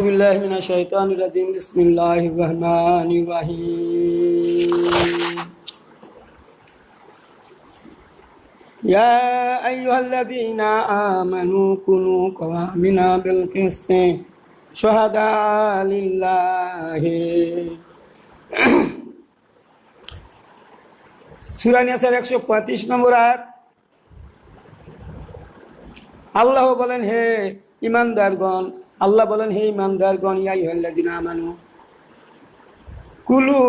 بالله من الشيطان الرجيم بسم الله الرحمن الرحيم يا أيها الذين آمنوا كونوا قوامين بالقسط شهداء لله সূরা নিসার 135 নম্বর আয়াত। আল্লাহ বলেন, হে ঈমানদারগণ, আল্লাহ বলেন, হে ঈমানদারগণ, ইয়া আইয়ুহাল্লাযীনা আমানু কুলু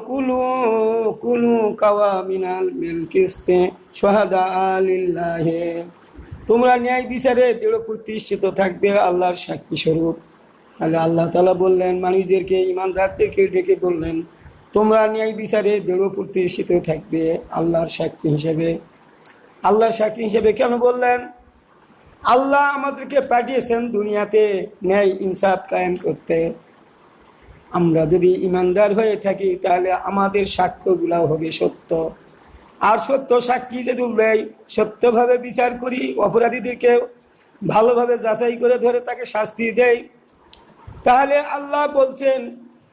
কুলু কুলু কাওয়ামিনাল বিল কিসতি শুহাদা লিল্লাহি, তোমরা ন্যায় বিচারে দৃঢ় প্রতিষ্ঠিত থাকবে আল্লাহর সাক্ষী স্বরূপ। তাহলে আল্লাহ তাআলা বললেন, মানুষদেরকে, ঈমানদারদেরকে ডেকে বললেন, তোমরা ন্যায় বিচারে দৃঢ় প্রতিষ্ঠিত থাকবে আল্লাহর সাক্ষী হিসেবে। আল্লাহর সাক্ষী হিসেবে কেন বললেন? আল্লাহ আমাদেরকে পাঠিয়েছেন দুনিয়াতে ন্যায় ইনসাফ কায়েম করতে। আমরা যদি ইমানদার হয়ে থাকি তাহলে আমাদের সাক্ষ্যগুলো হবে সত্য। আর সত্য সাক্ষী যদি সত্যভাবে বিচার করি, অপরাধীদেরকে ভালোভাবে যাচাই করে ধরে তাকে শাস্তি দেই, তাহলে আল্লাহ বলছেন,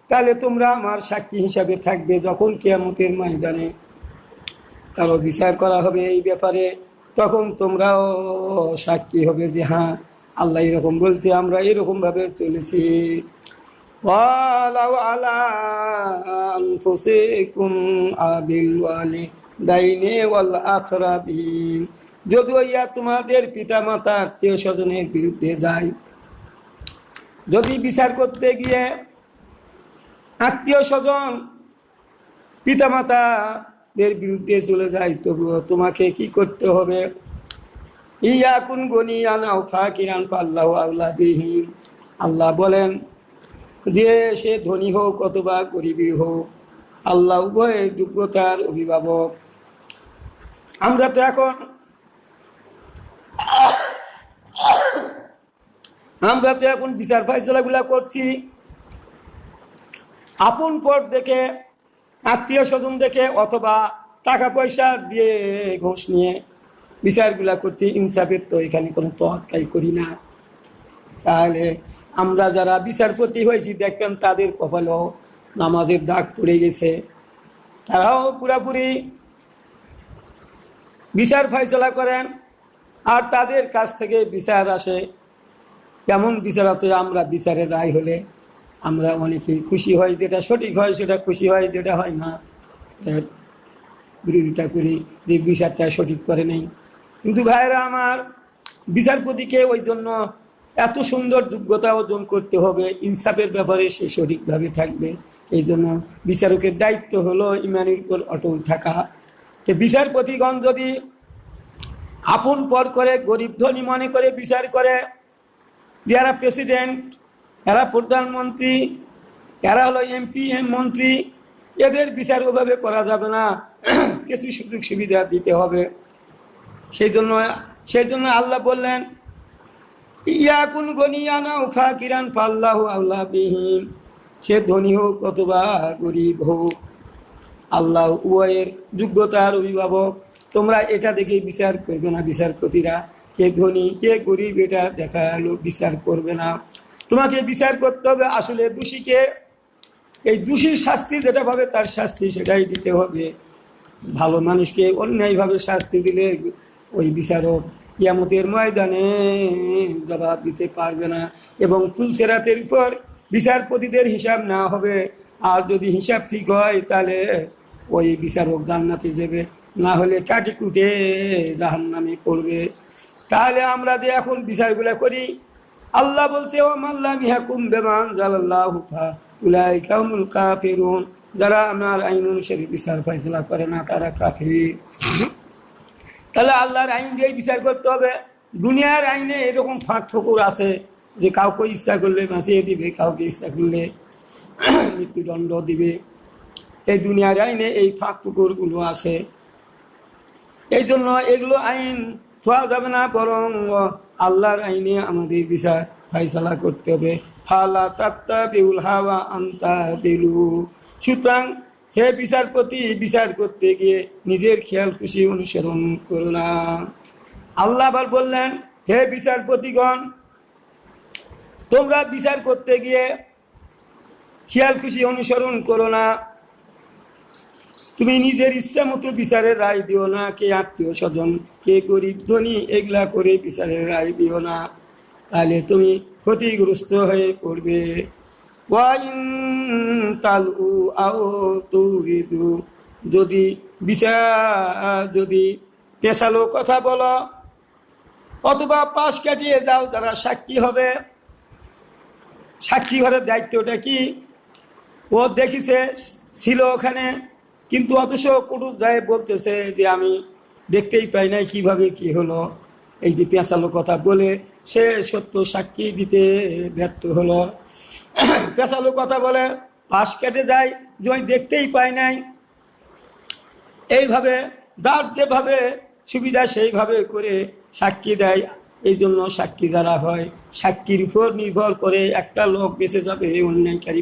তাহলে তোমরা আমার সাক্ষী হিসাবে থাকবে যখন কিয়ামতের ময়দানে কারো বিচার করা হবে এই ব্যাপারে, তখন তোমরাও সাক্ষী হবে যে হ্যাঁ, আল্লাহ এরকম বলছে, আমরা এরকম ভাবে চলেছি। ওয়ালাউ আলা আনফুসিকুম আবিল ওয়ালিদাইনি ওয়াল আকরাবিন, যদিও ইয়া তোমাদের পিতামাতা আত্মীয় স্বজনের বিরুদ্ধে যায়। যদি বিচার করতে গিয়ে আত্মীয় স্বজন পিতামাতাদের বিরুদ্ধে চলে যায়, তবুও তোমাকে কি করতে হবে? ইয়াকুন গনিয়ান আও ফাকিরান ফাল্লাহু আওলা বিহি, আল্লাহ বলেন যে সে ধনী হোক অথবা গরিবই হোক, আল্লাহ উভয় যোগ্যতার অভিভাবক। আমরা তো এখন বিচার ফাইসলাগুলা করছি আপন পর দেখে, আত্মীয় স্বজন দেখে, অথবা টাকা পয়সা দিয়ে ঘুষ নিয়ে বিচারগুলা করছি। ইনসাফের তো এখানে কোনো তোয়াক্কাই করি না। তাহলে আমরা যারা বিচারপতি হয়েছি দেখবেন তাদের কপালেও নামাজের দাগ পড়ে গেছে। তারাও পুরাপুরি বিচার ফাইসলা করেন, আর তাদের কাছ থেকে বিচার আসে। কেমন বিচার আছে? আমরা বিচারের রায় হলে আমরা অনেকেই খুশি হয়, যেটা সঠিক হয় সেটা খুশি হয়, যেটা হয় না বিরোধিতা করি যে বিচারটা সঠিক করে নেই। কিন্তু ভাইরা আমার, বিচারপতিকে ওই জন্য এত সুন্দর যোগ্যতা অর্জন করতে হবে, ইনসাফের ব্যাপারে সে সঠিকভাবে থাকবে। এই জন্য বিচারকের দায়িত্ব হলো ইমানের উপর অটল থাকা। তো বিচারপতিগণ যদি আপন পর করে, গরিব ধনী মনে করে বিচার করে, যারা প্রেসিডেন্ট, এরা প্রধানমন্ত্রী, এরা হলো এমপি মন্ত্রী, এদের বিচার ওভাবে করা যাবে না, কিছু সুযোগ সুবিধা দিতে হবে। সেই জন্য আল্লাহ বললেন, ইয়াকুন গনিয়ানা আও ফাকিরান ফাল্লাহু আওলা বিহিম, সে ধনী হোক অথবা গরিব হোক, আল্লাহ উভয়ের যোগ্যতার অভিভাবক। তোমরা এটা দেখে বিচার করবে না, বিচারপতিরা কে ধনী কে গরিব এটা দেখা বিচার করবে না। তোমাকে বিচার করতে হবে আসলে দোষীকে, এই দোষীর শাস্তি যেটা পাবে তার শাস্তি সেটাই দিতে হবে। ভালো মানুষকে অন্যায়ভাবে শাস্তি দিলে ওই বিচারক কিয়ামতের ময়দানে জবাব দিতে পারবে না, এবং পুলসেরাতের উপর বিচারপতিদের হিসাব না হবে। আর যদি হিসাব ঠিক হয় তাহলে ওই বিচারক জান্নাতে যাবে, না হলে কাটি কুটে জাহান্নামে পড়বে। তাহলে আমরা যে এখন বিচারগুলো করি, আল্লাহ বলছে, ও মাল্লাম ইয়াহকুম বিমা আনজালাল্লাহু ফাউলাইকা হুমুল কাফিরুন, যারা আমার আইন অনুসারে বিচার ফয়সালা করে না তারা কাফির। তাহলে আল্লাহর আইন দিয়ে বিচার করতে হবে। দুনিয়ার আইনে এরকম ফাঁক ফোকর আছে যে কাউকে ইচ্ছা করলে বাঁচিয়ে দিবে, কাউকে ইচ্ছা করলে মৃত্যুদণ্ড দিবে। এই দুনিয়ার আইনে এই ফাঁক ফোকরগুলো আছে। এই জন্য এগুলো আইন থোয়া যাবে না, বরং আল্লাহর আইনে আমাদের বিচার ফাইসালা করতে হবে। ফালা তাত্তাবিউল হাওয়া আনতা দিলু, সুতরাং হে বিচারপতি, বিচার করতে গিয়ে নিজের খেয়াল খুশি অনুসরণ করো না। আল্লাহ আবার বললেন, হে বিচারপতিগণ, তোমরা বিচার করতে গিয়ে খেয়াল খুশি অনুসরণ করো না, তুমি নিজের ইচ্ছা মতো বিচারের রায় দিও না, কে আত্মীয় স্বজন, কে গরিব ধনী, এগুলা করে বিচারের রায় দিও না, তাহলে তুমি ক্ষতিগ্রস্ত হয়ে পড়বে। ওয়াইন তালু আও তুরিদু, যদি পেশালো কথা বলো অথবা পাশ কাটিয়ে যাও যারা সাক্ষী হবে। সাক্ষী ঘরের দায়িত্বটা কি? ও দেখিছে, ছিল ওখানে, কিন্তু অথচ কুটুর যায় বলতেছে যে আমি দেখতেই পাই নাই কিভাবে কি হলো। এই যে পেঁচালো কথা বলে সে সত্য সাক্ষী দিতে ব্যর্থ হলো। পেঁচালো কথা বলে পাশ কেটে যায় যে আমি দেখতেই পাই নাই। এইভাবে যার যেভাবে সুবিধা সেইভাবে করে সাক্ষী দেয়। এই জন্য সাক্ষী যারা হয়, সাক্ষীর উপর নির্ভর করে একটা লোক বেঁচে যাবে, অন্যায়কারী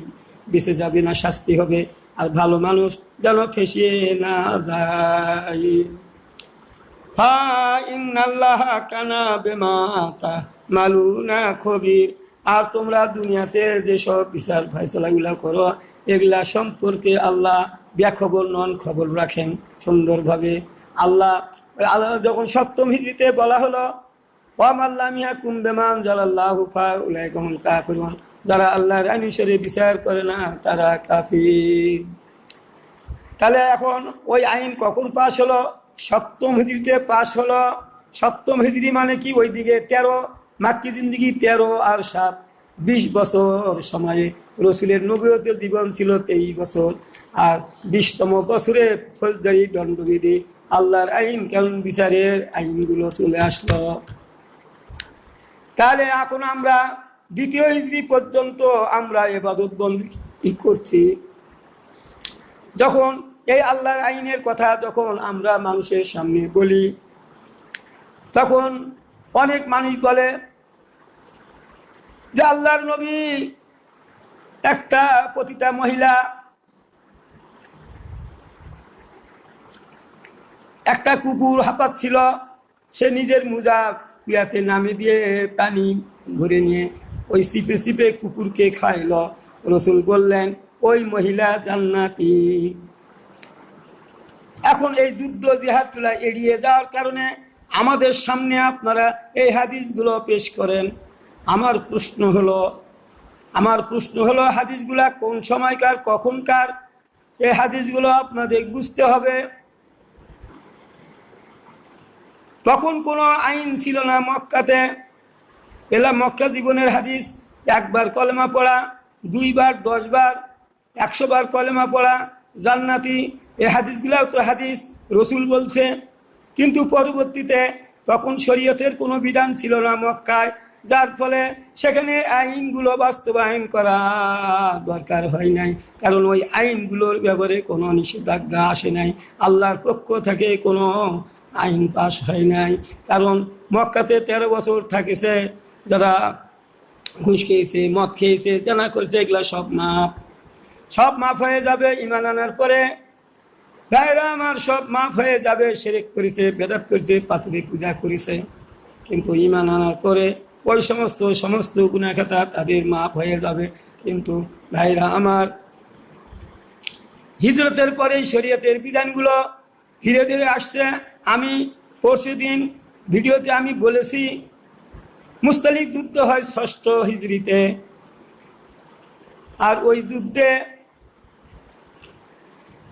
বেঁচে যাবে না, শাস্তি হবে। আর ভালো মানুষ যেন ফেসিয়ে না যায়। কানা বেমা মালুনা খবির। আর তোমরা দুনিয়াতে যেসব বিচার ফয়সালাগুলা করো এগুলা সম্পর্কে আল্লাহ বেখবর নন, খবর রাখেন সুন্দরভাবে। আল্লাহ যখন সপ্তম হিজরিতে বলা হলো যারা আল্লাহর আইন অনুসারে বিচার করে না তারা কাফির। তাহলে এখন ওই আইন কখন পাশ হলো? সপ্তম হিজরিতে পাশ হলো। সপ্তম হিজরি মানে কি? ওইদিকে 13 মাক্কি জিন্দিগি 13 আর 7 20 বছর সময়ে। রসুলের নবুয়তের জীবন ছিল 23 বছর। আর 20তম বছরে ফৌজদারি দণ্ডবিধি, আল্লাহর আইন কানুন বিচারের আইনগুলো চলে আসলো। তাহলে এখন আমরা দ্বিতীয় হিজরি পর্যন্ত আমরা ইবাদত বন্দেগী করছি। যখন এই আল্লাহর আইনের কথা যখন আমরা মানুষের সামনে বলি, তখন অনেক মানুষ বলে যে আল্লাহর নবী একটা পতিতা মহিলা একটা কুকুর হাঁপাচ্ছিল, সে নিজের মোজা কুয়াতে নামে দিয়ে পানি ভরে নিয়ে ওই সিপে সিপে কুকুরকে খাইল। রসুল বললেন ওই মহিলা জান্নাতি। এখন এই যুদ্ধ জিহাদগুলা এড়িয়ে যাওয়ার কারণে আমাদের সামনে আপনারা এই হাদিসগুলো পেশ করেন। আমার প্রশ্ন হলো হাদিসগুলা কোন সময়কার, কখনকার? এই হাদিসগুলো আপনাদের বুঝতে হবে। তখন কোনো আইন ছিল না মক্কাতে। এলা মক্কা জীবনের হাদিস। একবার কলেমা পড়া, 2 বার, 10 বার, 100 বার কলেমা পড়া, জান্নাতি। এই হাদিসগুলাও তো হাদিস, রসুল বলছে। কিন্তু পরবর্তীতে তখন শরীয়তের কোনো বিধান ছিল না মক্কায়, যার ফলে সেখানে আইনগুলো বাস্তবায়ন করা দরকার হয় নাই। কারণ ওই আইনগুলোর ব্যাপারে কোনো নিষেধাজ্ঞা আসে নাই, আল্লাহর পক্ষ থেকে কোনো আইন পাশ হয় নাই। কারণ মক্কাতে 13 বছর থাকেছে, যারা ঘুষ খেয়েছে, মদ খেয়েছে, জানা করেছে, এগুলা সব মাফ হয়ে যাবে ঈমান আনার পরে। ভাইরা আমার, সব মাফ হয়ে যাবে। শিরক করেছে, বেদাত করেছে, পাথরে পূজা করেছে, কিন্তু ঈমান আনার পরে ওই সমস্ত গুনাহ খাতা তাদের মাফ হয়ে যাবে। কিন্তু ভাইরা আমার, হিজরতের পরেই শরীয়তের বিধানগুলো ধীরে ধীরে আসছে। আমি পরশুদিন ভিডিওতে আমি বলেছি মুস্তালিক যুদ্ধ হয় 6ষ্ঠ হিজরিতে। আর ওই যুদ্ধে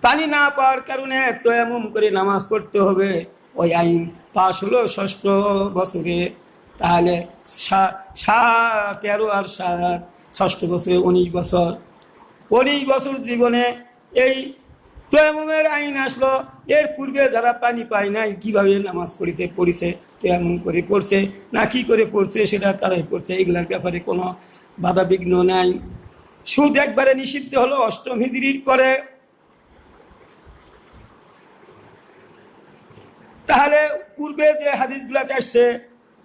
পানি না পাওয়ার কারণে তায়াম্মুম করে নামাজ পড়তে হবে। ওই আইন পাশ হলো 6ষ্ঠ বছরে। তাহলে 13 আর 7 6ষ্ঠ বছরে 19 বছর। 19 বছর জীবনে এই তায়াম্মুমের আইন আসলো। এর পূর্বে যারা পানি পায় নাই কিভাবে নামাজ পড়েছে, তায়াম্মুম করে পড়ছে না কি করে পড়ছে সেটা তারাই পড়ছে। এগুলার ব্যাপারে কোনো বাধা বিঘ্ন নাই। সুদ একবারে নিষিদ্ধ হলো 8ম হিজরির পরে। তাহলে পূর্বে যে হাদিসগুলা আসছে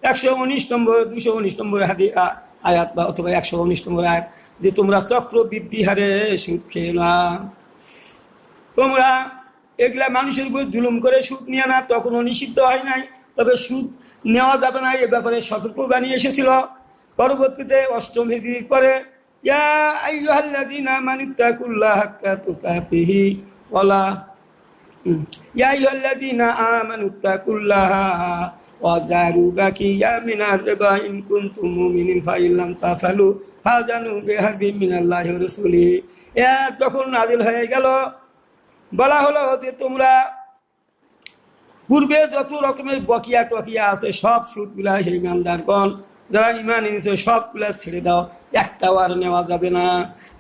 119 নম্বর 219 নম্বর আয়াত বা অথবা 119 নম্বর আয়াত, যে তোমরা চক্রবৃদ্ধি হারে সুদ খেয়ে না, তোমরা এগুলা মানুষের উপর জুলুম করে সুদ নিয়ে না, তখনও নিষিদ্ধ হয় নাই। তবে সুদ নেওয়া যাবে না এ ব্যাপারে সতর্ক বাণী এসেছিল। পরবর্তীতে 8ম হিজরির পরে ইয়া আইয়ুহাল্লাযীনা আমানুত্তাকুল্লাহা হাক্কা তুকাতিহি ওয়ালা ইয়া আইয়ুহাল্লাযীনা আমানুত্তাকুল্লাহা ওয়া যারু বাকিয়া মিনার রিবা ইন কুনতুম মুমিনিন ফাইন লাম তাফআলু ফাজানু বিহারবিন মিনাল্লাহি ওয়া রাসূলিহি। যখন নাজিল হয়ে গেল, বলা হলো যে তোমরা পূর্বে যত রকমের বকিয়া টকিয়া আছে সব সুদগুলা হে ইমানদারগণ যারা ইমান এনেছে সবগুলা ছেড়ে দাও, একটাও আর নেওয়া যাবে না।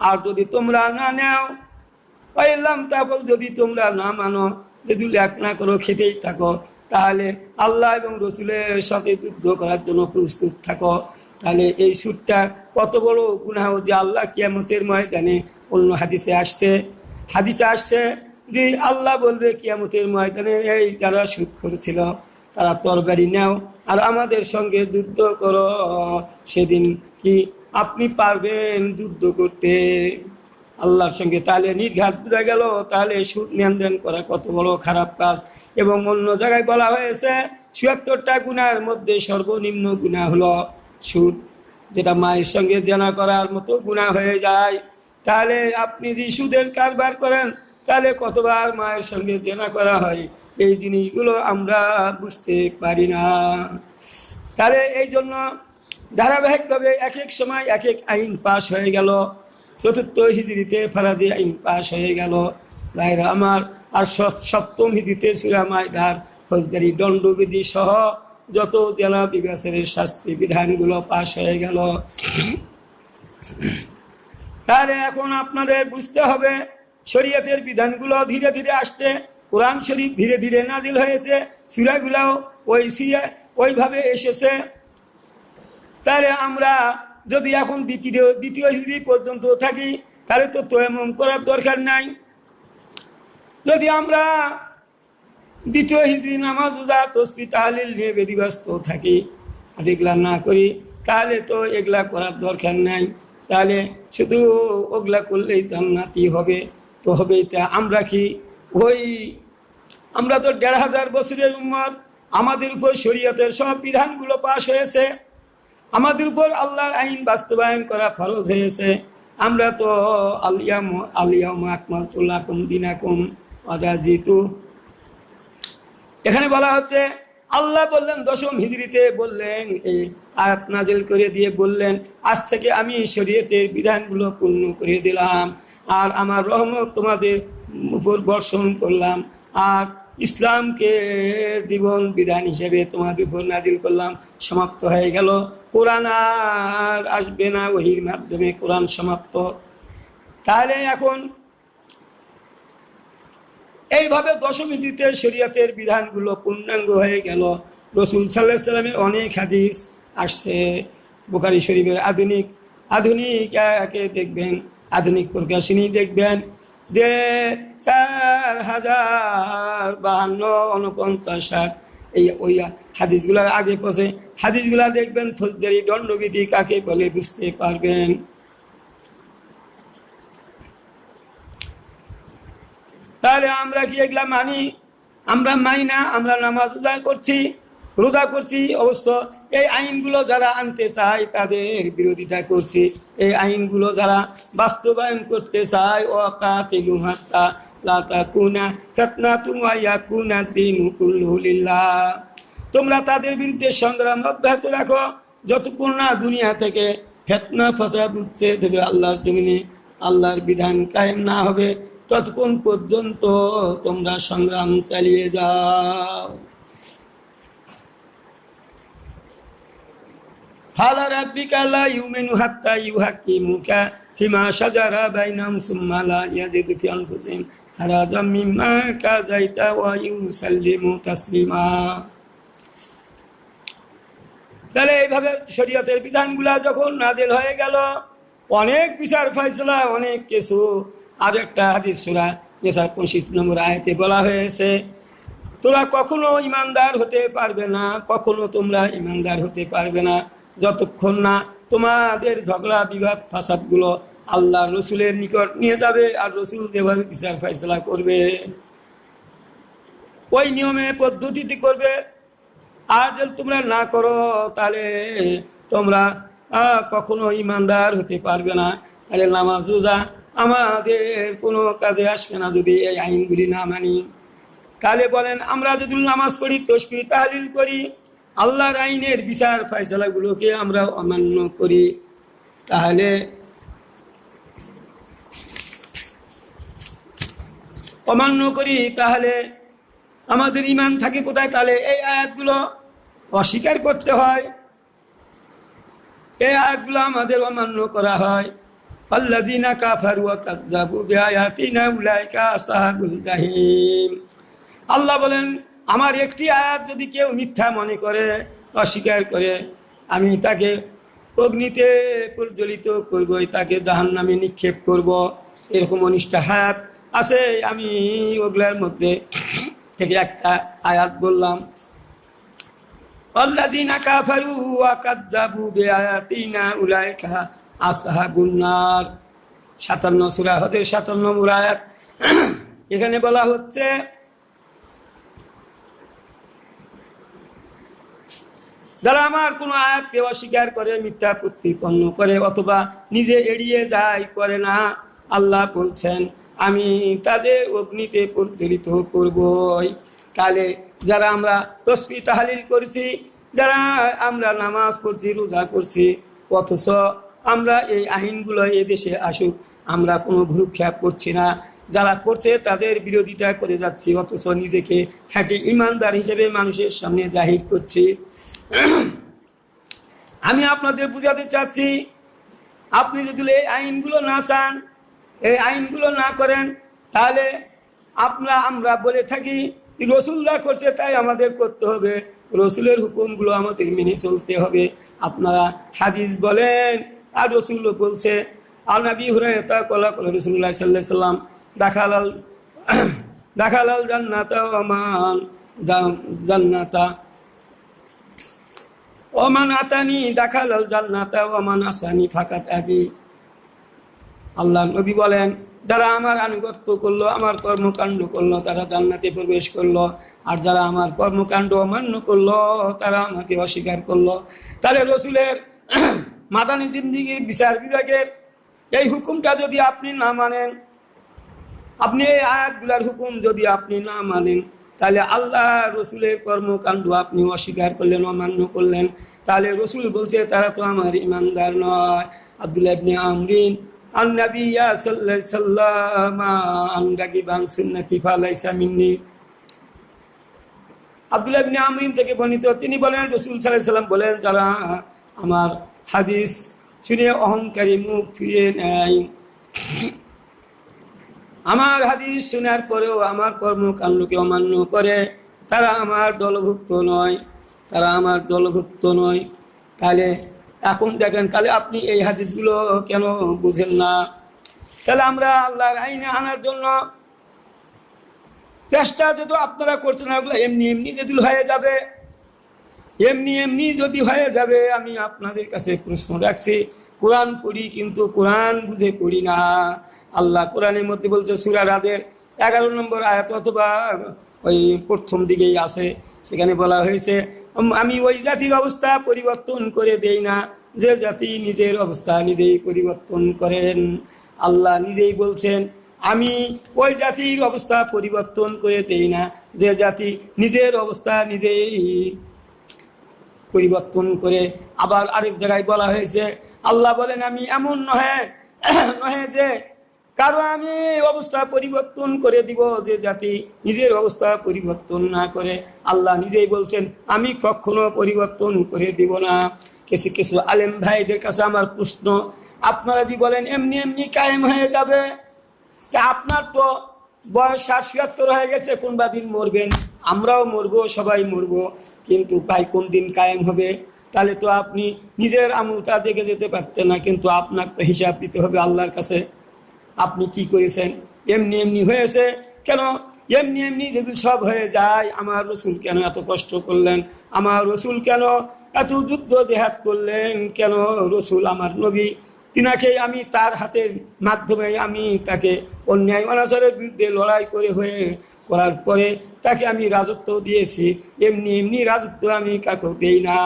আর যদি তোমরা না নেও, পাইলাম তারপর যদি তোমরা না মানো, যদি লেখ না করো, খেতেই থাকো, তাহলে আল্লাহ এবং রসুলের সাথে যুদ্ধ করার জন্য প্রস্তুত থাকো। তাহলে এই সুদটা কত বড় গুনাহ যে আল্লাহ কিয়ামতের ময়দানে, অন্য হাদিসে আসছে যে আল্লাহ বলবে কিয়ামতের ময়দানে, এই যারা সুদ করেছিল তারা তরবারি নাও আর আমাদের সঙ্গে যুদ্ধ করো। সেদিন কি আপনি পারবেন যুদ্ধ করতে আল্লাহর সঙ্গে? তাহলে নির্ঘাত বোঝা গেল তাহলে সুদ লেনদেন করা কত বড় খারাপ কাজ। এবং অন্য জায়গায় বলা হয়েছে ৭৬টা গুনাহের মধ্যে সর্বনিম্ন গুনাহ হলো সুদ, যেটা মায়ের সঙ্গে জেনা করার মতো গুনাহ হয়ে যায়। তাহলে আপনি যে সুদের কারবার করেন, তাহলে কতবার মায়ের সঙ্গে জেনা করা হয়, এই জিনিসগুলো আমরা বুঝতে পারি না। তাহলে এই জন্য ধারাবাহিকভাবে এক এক সময় এক এক আইন পাশ হয়ে গেল। ৪র্থ হিজরিতে ফরাদি আইন পাশ হয়ে গেল ভাইরা আমার। আর ৭ম হিজরিতে সূরা মায়দার ফৌজদারি দণ্ডবিধি সহ যত জেলা বিবাসের শাস্তি বিধানগুলো পাশ হয়ে গেল। তাহলে এখন আপনাদের বুঝতে হবে শরীয়তের বিধানগুলো ধীরে ধীরে আসছে, কোরআন শরীফ ধীরে ধীরে নাজিল হয়েছে, সূরাগুলোও ওইভাবে এসেছে। তাহলে আমরা যদি এখন দ্বিতীয় হিজরি পর্যন্ত থাকি, তাহলে তো তায়াম্মুম করার দরকার নাই। যদি আমরা দ্বিতীয় হিজরি নামাজ রোজা তাসবিহ তাহলিল নিয়ে ব্যতিব্যস্ত থাকি আর এগুলা না করি, তাহলে তো এগুলা করার দরকার নাই। তাহলে শুধু ওগুলা করলেই জান্নাতি হবে তো হবেই। তা আমরা কি আমরা তো ১৫০০ বছরের উম্মত, আমাদের উপর শরীয়তের সব বিধানগুলো পাশ হয়েছে, আমাদের উপর আল্লাহর আইন বাস্তবায়ন করা ফরজ হয়েছে। আমরা তো আলিয়াউমা আকমালতু লাকুম দীনাকুম ওয়া রাদিতু। এখানে বলা হচ্ছে আল্লাহ বললেন ১০ম হিজরিতে বললেন, এই আয়াত নাজিল করে দিয়ে বললেন, আজ থেকে আমি শরীয়তের বিধানগুলো পূর্ণ করে দিলাম আর আমার রহমত তোমাদের উপর বর্ষণ করলাম আর ইসলামকে জীবন বিধান হিসেবে তোমাদের উপর নাজিল করলাম। সমাপ্ত হয়ে গেল, কোরআন আর আসবে না, ওহির মাধ্যমে কোরআন সমাপ্ত। তাহলে এখন এইভাবে ১০ম হিজরিতে শরীয়তের বিধানগুলো পূর্ণাঙ্গ হয়ে গেল। রাসূল সাল্লাল্লাহু আলাইহি সাল্লামের অনেক হাদিস আসছে। বুখারী শরীফের আধুনিক দেখবেন, আধুনিক প্রকাশনী দেখবেন যে ৪,০৫২ এই ওই হাদিসগুলার আগে পথে হাদিসগুলা দেখবেন, ফৌজদারি দণ্ডবিধি কাকে বলে বুঝতে পারবেন। তাহলে আমরা কি এগুলা মানি? আমরা মানি না। আমরা নামাজ রোজা করছি অবশ্য এই আইনগুলো যারা আনতে চায় তাদের বিরোধিতা করছি। এই আইনগুলো যারা বাস্তবায়ন করতে চায়, ওয়াকাতিলু হাত্তা লা তাকুনা ফিতনাতুন ওয়া ইয়াকুনা দ্বীনু কুল্লুহু লিল্লাহ, তোমরা তাদের বিরুদ্ধে সংগ্রাম অব্যাহত রাখো যতক্ষণ না দুনিয়া থেকে ফিতনা ফাসাদ উচ্ছেদ হবে, আল্লাহর জমিনে আল্লাহর বিধান কায়েম না হবে, ততক্ষণ পর্যন্ত তোমরা সংগ্রাম চালিয়ে যাও। ফালা রাব্বিকা লা ইউমিনু হাত্তা ইউহাক্কিমুকা ফিমা শাজারা বাইনাহুম সুম্মা লা ইয়াজিদু ফি আনফুসিহিম হারাজাম মিম্মা কাযাইতা ওয়া ইউসাল্লিমু তাসলিমা। তাহলে এইভাবে শরীয়তের বিধানগুলা যখন নাজিল হয়ে গেল, অনেক বিচার ফয়সালা, অনেক কিছু। আর একটা হাদিস সূরা নিসা ২৫ নম্বর আয়াতে বলা হয়েছে, তোরা কখনো ইমানদার হতে পারবে না, কখনো তোমরা ইমানদার হতে পারবে না যতক্ষণ না তোমাদের ঝগড়া বিবাদ ফাসাদগুলো আল্লাহ রসুলের নিকট নিয়ে যাবে আর রসুল যেভাবে বিচার ফয়সালা করবে ওই নিয়মে পদ্ধতিতে করবে। আর যদি তোমরা না করো তাহলে তোমরা কখনো ইমানদার হতে পারবে না। তাহলে নামাজ রোজা আমাদের কোনো কাজে আসবে না যদি এই আইনগুলি না মানি। তাহলে বলেন আমরা যদি নামাজ পড়ি, তসবিহ তাহলিল করি, আল্লাহর আইনের বিচার ফয়সালাগুলোকে আমরা অমান্য করি, তাহলে তাহলে আমাদের ঈমান থাকে কোথায়? তাহলে এই আয়াতগুলো অস্বীকার করতে হয়, এই আয়াতগুলো আমাদের অমান্য করা হয়। আল্লাযীনা কাফারু ওয়া কাযযাবু বিআয়াতিনা উলাইকা আসহাবুল জাহিম। আল্লাহ বলেন আমার একটি আয়াত যদি কেউ মিথ্যা মনে করে, অস্বীকার করে, আমি তাকে অগ্নিতে প্রজ্বলিত করব, তাকে জাহান্নামে নিক্ষেপ করব। এরকম অনিষ্ট আয়াত আছে, আমি ওগুলার মধ্যে থেকে একটা আয়াত বললাম। আল্লাযীনা কাফারু ওয়া কাযযাবু বিআয়াতিনা উলাইকা আসহাবুন নার। 57 সূরা হজের 57 নম্বর আয়াত। এখানে বলা হচ্ছে যারা আমার কোনো আয়াতকে অস্বীকার করে, মিথ্যা প্রতিপন্ন করে, অথবা নিজে এড়িয়ে যায়, করে না, আল্লাহ বলছেন আমি তাদের অগ্নিতে প্রজ্বলিত করবই। তাহলে যারা আমরা তসবিহ তাহলিল করছি, যারা আমরা নামাজ পড়ছি, রোজা করছি, অথচ আমরা এই আইনগুলো এই দেশে আসুক আমরা কোনো ভ্রুক্ষেপ করছি না, যারা করছে তাদের বিরোধিতা করে যাচ্ছি, অথচ নিজেকে খাঁটি ইমানদার হিসেবে মানুষের সামনে জাহির করছি। আমি আপনাদের বুঝাতে চাচ্ছি, আপনি যদি এই আইনগুলো না চান, এই আইনগুলো না করেন, তাহলে আমরা বলে থাকি রসুলরা করছে তাই আমাদের করতে হবে, রসুলের হুকুমগুলো আমাদের মেনে চলতে হবে। আপনারা হাদিস বলেন আর রসুলও বলছে। আন আবি হুরায়রা ক্বালা ক্বালা রাসূলুল্লাহ সাল্লাল্লাহু আলাইহি ওয়াসাল্লাম দাখালাল জান্নাতা ওয়া মান জান্নাতা ওমান আতানি দাখালাল জান্নাতা ওমান আসানি ফাকাত আবি। আল্লাহ নবী বলেন যারা আমার আনুগত্য করলো, আমার কর্মকাণ্ড করলো, তারা জান্নাতে প্রবেশ করলো, আর যারা আমার কর্মকাণ্ড অমান্য করলো তারা আমাকে অস্বীকার করলো। তাহলে রসুলের মাদানী জিন্দেগির বিচার বিভাগের এই হুকুমটা যদি আপনি না মানেন, আপনি এই আয়াতগুলার হুকুম যদি আপনি না মানেন, তাহলে আল্লাহ রসুলের কর্মকাণ্ড আপনি অস্বীকার করলেন, অমান্য করলেন। তাহলে রসুল বলছে তারা তো আমার ইমানদার নয়। আব্দুল্লাহ ইবনে আমরিন আন নবী সাল্লাল্লাহু আলাইহি ওয়াসাল্লাম আন রাগিবান সুন্নতি ফালাইসা মিন্নি। আব্দুল্লাহ ইবনে আমরিন থেকে বর্ণিত, তিনি বলেন রাসূল সাল্লাল্লাহু আলাইহি ওয়াসাল্লাম বলেন যারা আমার হাদিস শুনে অহংকারী মুখ ফিরিয়ে নেয়, আমার হাদিস শোনার পরেও আমার কর্মকাণ্ডকে অমান্য করে, তারা আমার দলভুক্ত নয়, তারা আমার দলভুক্ত নয়। তাহলে এখন দেখেন, তাহলে আপনি এই হাদিসগুলো কেন বুঝেন না? তাহলে আমরা আল্লাহর আইনে আনার জন্য চেষ্টা যদি আপনারা করছেন, ওগুলো এমনি এমনি যদি হয়ে যাবে, এমনি এমনি যদি হয়ে যাবে। আমি আপনাদের কাছে প্রশ্ন রাখছি, কোরআন পড়ি কিন্তু কোরআন বুঝে পড়ি না। আল্লাহ কোরআনের মধ্যে বলছে সূরা রাদের 11 নম্বর আয়াত অথবা ওই প্রথম দিকেই আছে, সেখানে বলা হয়েছে আমি ওই জাতির অবস্থা পরিবর্তন করে দেই না যে জাতি নিজের অবস্থা নিজেই পরিবর্তন করেন। আল্লাহ নিজেই বলছেন আমি ওই জাতির অবস্থা পরিবর্তন করে দেই না যে জাতি নিজের অবস্থা নিজেই পরিবর্তন করে। আবার আরেক জায়গায় বলা হয়েছে আল্লাহ বলেন আমি এমন নহে যে কারো আমি অবস্থা পরিবর্তন করে দিব যে জাতি নিজের অবস্থা পরিবর্তন না করে। আল্লাহ নিজেই বলছেন আমি কখনো পরিবর্তন করে দিব না। কিছু কিছু আলেম ভাইদের কাছে আমার প্রশ্ন, আপনারা যে বলেন এমনি এমনি কায়েম হয়ে যাবে, আপনার তো বয়স 60-70 হয়ে গেছে, কোনবা দিন মরবেন, আমরাও মরবো, সবাই মরবো, কিন্তু ভাই কোন দিন কায়েম হবে? তাহলে তো আপনি নিজের আমলটা দেখে যেতে পারতেন না, কিন্তু আপনাকে তো হিসাব দিতে হবে আল্লাহর কাছে। আপনি কি করেছেন? এমনি এমনি হয়েছে কেন? এমনি এমনি যদি সব হয়ে যায়, আমার রসুল কেন এত কষ্ট করলেন? আমার রসুল কেন এত যুদ্ধ জেহাদ করলেন? কেন রসুল আমার নবী, তিনাকে আমি তার হাতের মাধ্যমে আমি তাকে অন্যায় অনাচারের বিরুদ্ধে লড়াই করার পরে তাকে আমি রাজত্ব দিয়েছি, এমনি এমনি রাজত্ব আমি কাউকে দেই না।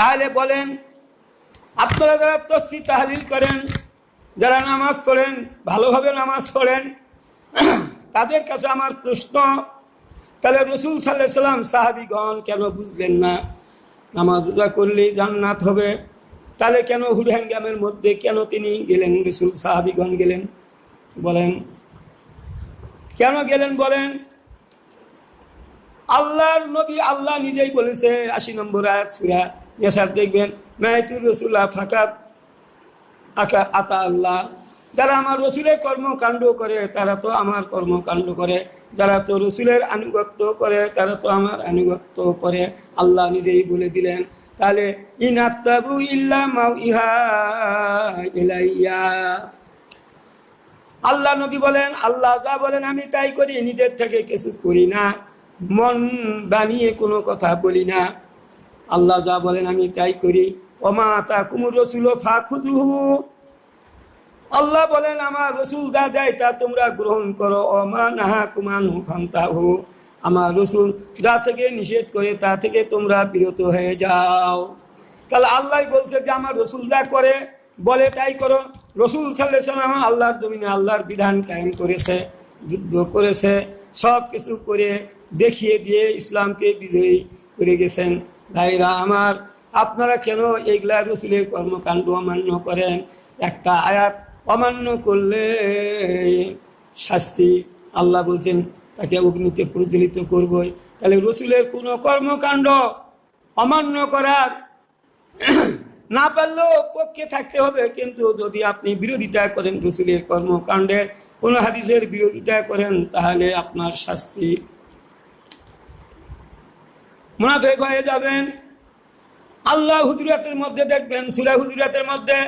তাহলে বলেন, আপনারা যারা তাসবিহ তাহলিল করেন, যারা নামাজ পড়েন, ভালোভাবে নামাজ পড়েন, তাদের কাছে আমার প্রশ্ন, তাহলে রসুল সাল্লাল্লাহু আলাইহি সাল্লাম সাহাবীগণ কেন বুঝলেন না নামাজ রোজা করলেই জান্নাত হবে? তাহলে কেন হুড়হ্যাঙ্গামের মধ্যে কেন তিনি গেলেন? রসুল সাহাবীগণ গেলেন, বলেন কেন গেলেন? বলেন, আল্লাহর নবী, আল্লাহ নিজেই বলেছে 80 নম্বর আয়াত সূরা নিসার, দেখবেন, মাইতুর রাসূলা ফাকাত আতা আল্লাহ, যারা আমার রসুলের কর্মকাণ্ড করে তারা তো আমার কর্মকাণ্ড করে, যারা তো রসুলের আনুগত্য করে তারা তো আমার আনুগত্য করে, আল্লাহ নিজেই বলে দিলেন। তাহলে ইনাত্তাবু ইল্লা মাউইহা ইলাইয়া, আল্লাহ নবী বলেন, আল্লাহ যা বলেন আমি তাই করি, নিজের থেকে কিছু করি না, মন বানিয়ে কোনো কথা বলি না। আল্লাহ যা বলেন আমি তাই করি। ওমা আতাকুমুর রাসূলু ফাখুযুহু, আল্লাহ বলেন আমার রসুল যা দেয় তা তোমরা গ্রহণ করো। ওমা নাহাকুম আনহু ফান্তাহু, আমার রসুল যা থেকে নিষেধ করে তা থেকে তোমরা বিরত হয়ে যাও। তাহলে আল্লাহ বলছে যে আমার রসুল যা করে বলে তাই করো। রসুল সাল্লাল্লাহু আলাইহি ওয়াসাল্লাম আল্লাহর জমিনে আল্লাহর বিধান কায়েম করেছে, যুদ্ধ করেছে, সব কিছু করে দেখিয়ে দিয়ে ইসলামকে বিজয়ী করে গেছেন। ভাইরা আমার, আপনারা কেন এইগুলা রসুলের কর্মকাণ্ড অমান্য করেন? একটা আয়াত অমান্য করলে শাস্তি, আল্লাহ বলছেন তাকে অগ্নিতে প্রজ্বলিত করবই। তাহলে রসুলের কোনো কর্মকাণ্ড অমান্য করার না পারলেও পক্ষে থাকতে হবে, কিন্তু যদি আপনি বিরোধিতা করেন রসুলের কর্মকাণ্ডের, কোন হাদিসের বিরোধিতা করেন, তাহলে আপনার শাস্তি, মুনাফিক হয়ে যাবেন। আল্লাহ হুজুরাতের মধ্যে দেখবেন, সূরা হুজুরাতের মধ্যে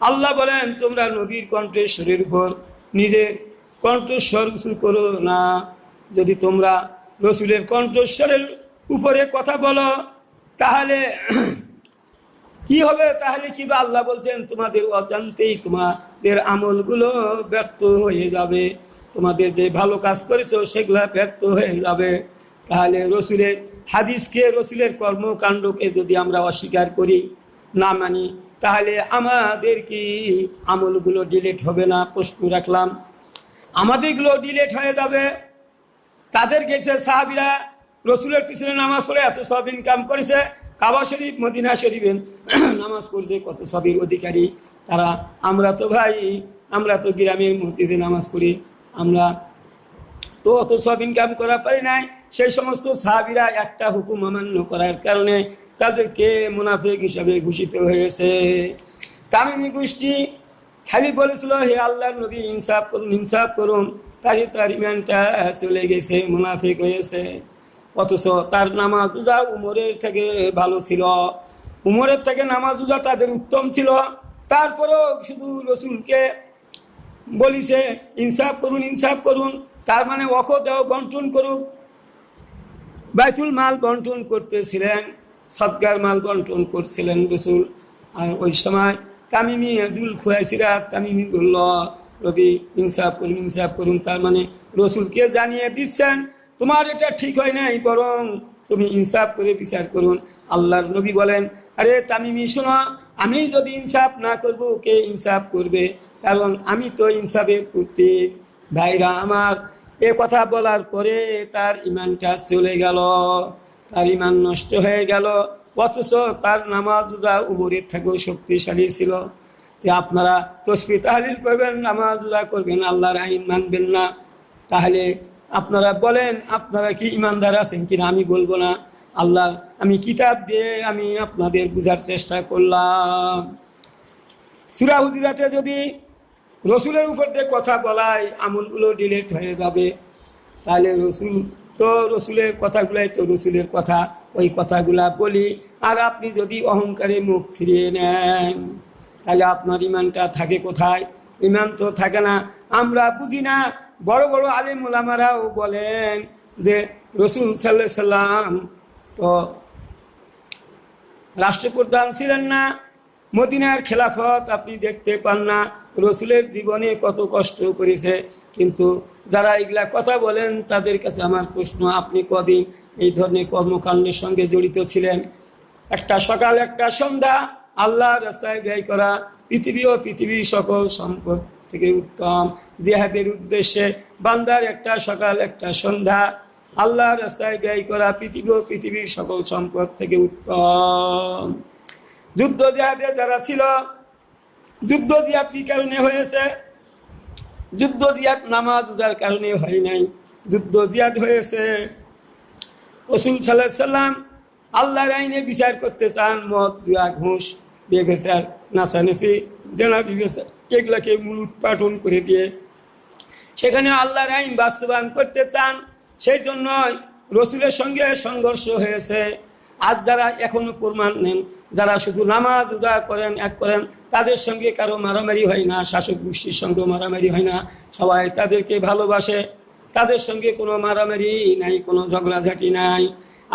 আল্লাহ বলেন তোমরা নবীর কণ্ঠস্বরের উপর নিজের কণ্ঠস্বর উঁচু করো না। যদি তোমরা রসুলের কণ্ঠস্বরের উপরে কথা বলো তাহলে কি হবে? তাহলে কি বা আল্লাহ বলছেন তোমাদের অজান্তেই তোমাদের আমলগুলো ব্যর্থ হয়ে যাবে, তোমাদের যে ভালো কাজ করেছো সেগুলা ব্যর্থ হয়ে যাবে। তাহলে রসুলের হাদিসকে, রসুলের কর্মকাণ্ডকে যদি আমরা অস্বীকার করি, না মানি, তাহলে আমাদের কি আমলগুলো ডিলিট হবে না? প্রশ্ন রাখলাম, আমাদেরগুলো ডিলিট হয়ে যাবে। তাদের গেছে সাহাবীরা রসুলের পিছনে নামাজ পড়ে এত সব ইনকাম করেছে, কাবা শরীফ মদিনা শরীফে নামাজ পড়ছে, কত সবের অধিকারী তারা। আমরা তো ভাই, আমরা তো গ্রামের মসজিদে নামাজ পড়ি, আমরা তো অত সব ইনকাম করা পারি নাই। সেই সমস্ত সাহাবীরা একটা হুকুম অমান্য করার কারণে তাদেরকে মুনাফিক হিসাবে ঘোষিত হয়েছে। তামিমি গোষ্ঠী খালি বলেছিল হে আল্লাহর নবী ইনসাফ করুন, ইনসাফ করুন, তাই তার ইমানটা চলে গেছে, মুনাফিক হয়েছে। অথচ তার নামাজ রোজা উমরের থেকে ভালো ছিল, উমরের থেকে নামাজ রোজা তাদের উত্তম ছিল। তারপরেও শুধু রসুলকে বলিছে ইনসাফ করুন, ইনসাফ করুন, তার মানে অখ দেও বন্টন করুক। বাইতুল মাল বন্টন করতেছিলেন, সদকার মাল বন্টন করছিলেন রসুল। আর ওই সময় তামিমি দুল খুয়াইছিরা তামিমি বলল রবি ইনসাফ করুন, ইনসাফ করুন, তার মানে রসুলকে জানিয়ে দিচ্ছেন তোমার এটা ঠিক হয় নাই, বরং তুমি ইনসাফ করে বিচার করুন। আল্লাহর নবী বলেন আরে তামিমি শোনো, আমি যদি ইনসাফ না করব কে ইনসাফ করবে? কারণ আমি তো ইনসাফের প্রতীক। ভাইরা আমার, এ কথা বলার পরে তার ইমানটা চলে গেল, তার ইমান নষ্ট হয়ে গেল। অথচ তার নামাজ রোজা উমরের থেকেও শক্তিশালী ছিল। তো আপনারা তাসবিহ তাহলিল করবেন, নামাজ রোজা করবেন, আল্লাহর আইন মানবেন না, তাহলে আপনারা বলেন আপনারা কি ইমানদার আছেন কিনা? আমি বলবো না। আল্লাহর আমি কিতাব দিয়ে আমি আপনাদের বোঝার চেষ্টা করলাম। সূরা হুজুরাতে যদি রসুলের উপর দিয়ে কথা বলায় আমলগুলো ডিলিট হয়ে যাবে, তাহলে রসুল তো রসুলের কথাগুলাই তো রসুলের কথা, ওই কথাগুলা বলি। আর আপনি যদি অহংকারে মুখ ফিরিয়ে নেন তাহলে আপনার ইমানটা থাকে কোথায়? ইমান তো থাকে না। আমরা বুঝি না, বড় বড় আলেম ওলামারাও বলেন যে রসুল সাল্লাল্লাহু আলাইহি সাল্লাম তো রাষ্ট্রপ্রধান ছিলেন না, মদিনার খেলাফত আপনি দেখতে পান না, রসুলের জীবনে কত কষ্ট করেছে। কিন্তু যারা এগুলা কথা বলেন তাদের কাছে আমার প্রশ্ন, আপনি কদিন এই ধরনের কর্মকাণ্ডের সঙ্গে জড়িত ছিলেন? একটা সকাল একটা সন্ধ্যা আল্লাহর রাস্তায় ব্যয় করা পৃথিবী ও পৃথিবীর সকল সম্পদ থেকে উত্তম। জিহাদের উদ্দেশ্যে বান্দার একটা সকাল একটা সন্ধ্যা আল্লাহর রাস্তায় ব্যয় করা পৃথিবী ও পৃথিবীর সকল সম্পদ থেকে উত্তম। যুদ্ধ জিহাদে যারা ছিল, যুদ্ধ জিহাদ কি কারণে হয়েছে? যুদ্ধ জিহাদ নামাজ রোজার কারণে হয় নাই, যুদ্ধ জিহাদ হয়েছে রাসূল সাল্লাল্লাহু আলাইহি সাল্লাম আল্লাহর আইনে বিচার করতে চান। মদ, জুয়া, ঘুষ, বেবিচার, নাচানাচি, জেনা বিবেচার এগুলাকে মূল উৎপাটন করে দিয়ে সেখানে আল্লাহর আইন বাস্তবায়ন করতে চান। সেই জন্য রসুলের সঙ্গে সংঘর্ষ হয়েছে। আজ যারা এখনো প্রমাণ নেন, যারা শুধু নামাজ রোজা করেন, এক করেন, তাদের সঙ্গে কারো মারামারি হয় না, শাসক গোষ্ঠীর সঙ্গে মারামারি হয় না, সবাই তাদেরকে ভালোবাসে, তাদের সঙ্গে কোনো মারামারি নাই, কোনো ঝগড়াঝাটি নাই।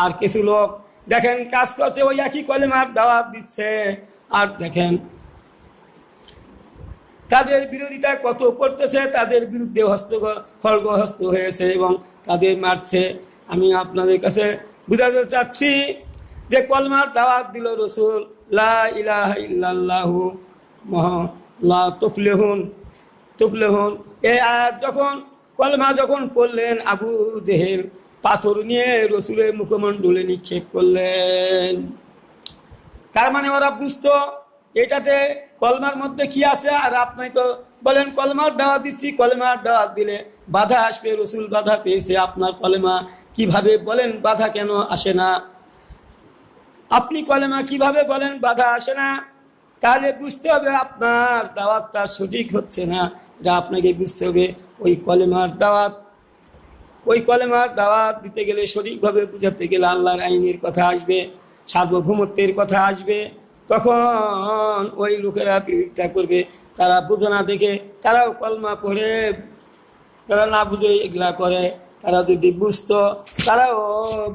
আর কিছু লোক দেখেন কাজ করছে, ওই একই কলেমার দাওয়াত দিচ্ছে, আর দেখেন তাদের বিরোধিতা কত করতেছে, তাদের বিরুদ্ধে খড়গহস্ত হয়েছে এবং তাদের মারছে। আমি আপনাদের কাছে বুঝাতে চাচ্ছি যে কলমার দাওয়াত দিল রসুল, লা ইলাহা ইল্লাল্লাহু লা তুফলিহুন তুফলিহুন। এই আয়াত যখন কলমা যখন পড়লেন, আবু জেহেল পাথর নিয়ে রসুলের মুখমণ্ডলে নিক্ষেপ করলেন। তার মানে ওরা বুঝতো এটাতে কলমার মধ্যে কি আছে। আর আপনি তো বলেন কলমার দাওয়াত দিচ্ছি, কলমার দাওয়াত দিলে বাধা আসবে, রসুল বাধা পেয়েছে, আপনার কলেমা কিভাবে বলেন বাধা কেন আসে না? আপনি কলেমা কিভাবে বলেন বাধা আসে না? তাহলে বুঝতে হবে আপনার দাওয়াতটা সঠিক হচ্ছে না। যা আপনাকে বুঝতে হবে ওই কলেমার দাওয়াত দিতে গেলে, সঠিকভাবে বুঝাতে গেলে আল্লাহর আইনের কথা আসবে, সার্বভৌমত্বের কথা আসবে। তখন ওই লোকেরা বিরোধিতা করবে, তারা বুঝে না দেখে, তারাও কলমা পড়ে, তারা না বুঝে এগুলা করে। তারা যদি বুঝতো, তারাও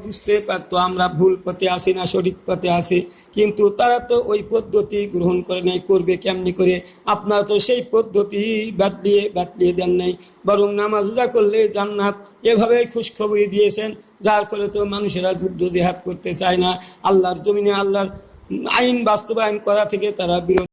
বুঝতে পারতো আমরা ভুল পথে আসি না সঠিক পথে আসি, কিন্তু তারা তো ওই পদ্ধতি গ্রহণ করে নাই। করবে কেমনি করে? আপনারা তো সেই পদ্ধতি বাতলিয়ে দেন নাই, বরং নামাজ রোজা করলে জান্নাত এভাবে খুশখবরি দিয়েছেন। যার ফলে তো মানুষেরা যুদ্ধ জিহাদ করতে চায় না, আল্লাহর জমিনে আল্লাহর আইন বাস্তবায়ন করা থেকে তারা বিরত।